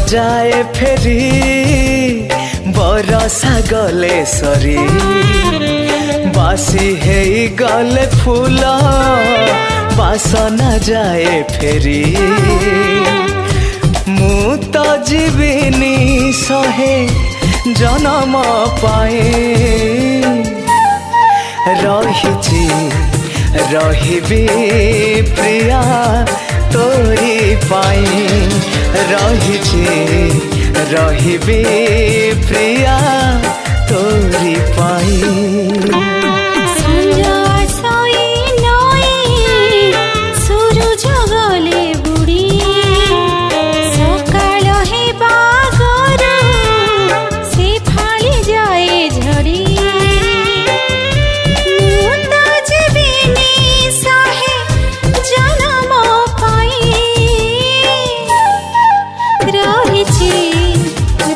जाए फेरी बरसा गले सरी बासी है गले फूल बासना जाए फेरी मु तो जीविनी सहे जन्म पाए रही रहिबी प्रिया तोरी पाई रहिबी प्रिया तोरी पाई।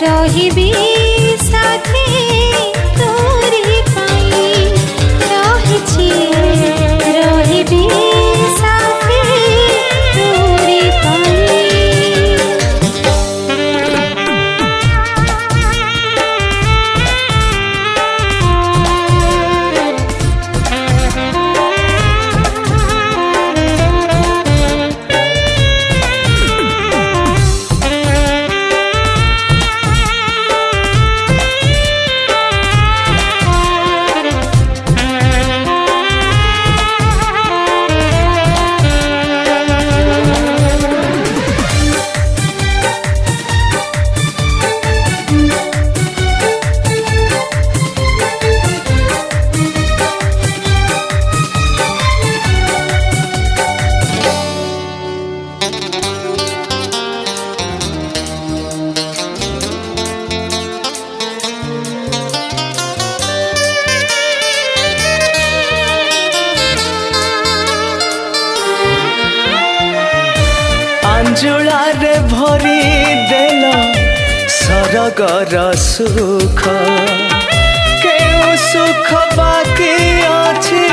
रहिबी साथे तोरी पाई रहिबी साथे तोरी पाई। अंजुलारे भरी देल सरगर सुख केउ सुख बाकी अछि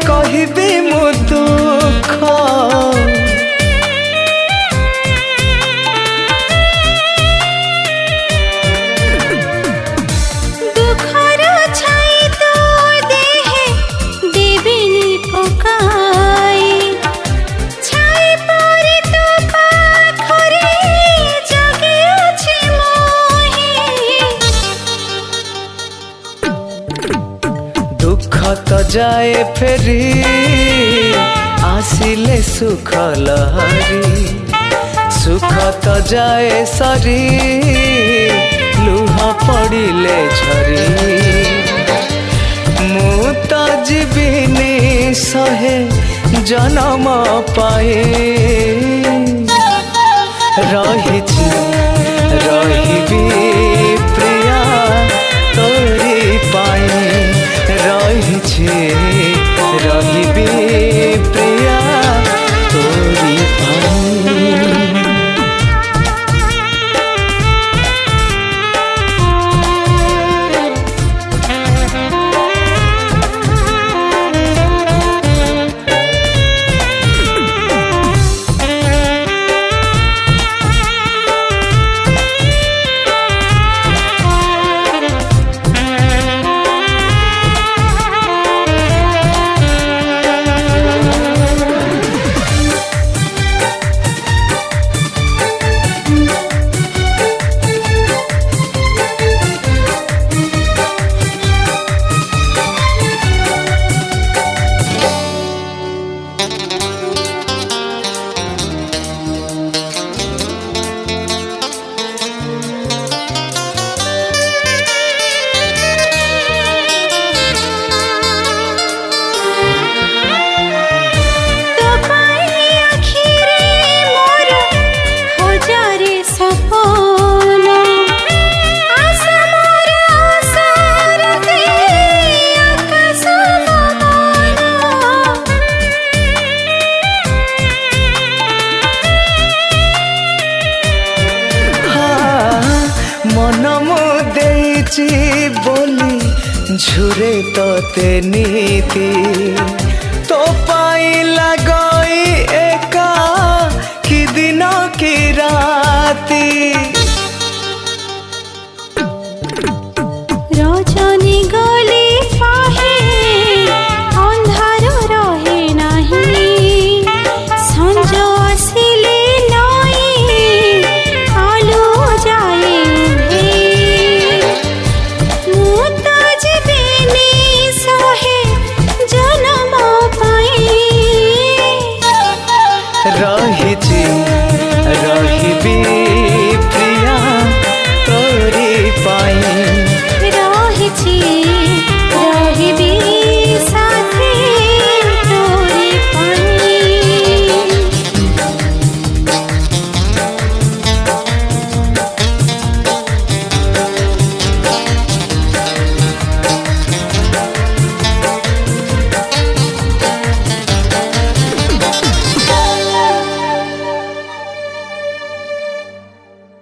कहबी मु दुख दुखर छाई तो देहे देबिनी पकाई दुख तो जाए फेरी आसिले सुख लहरी सुख तो जाए सरी लुह पड़िले झरी मु तो जीविनी सहे जन्म पाए रहिबी प्रिया तोरी पाई रहिबी प्रिया तोरी पाई। बोली झुरे तोते नीति तो पाई लगई एका कि दिन दिन की राती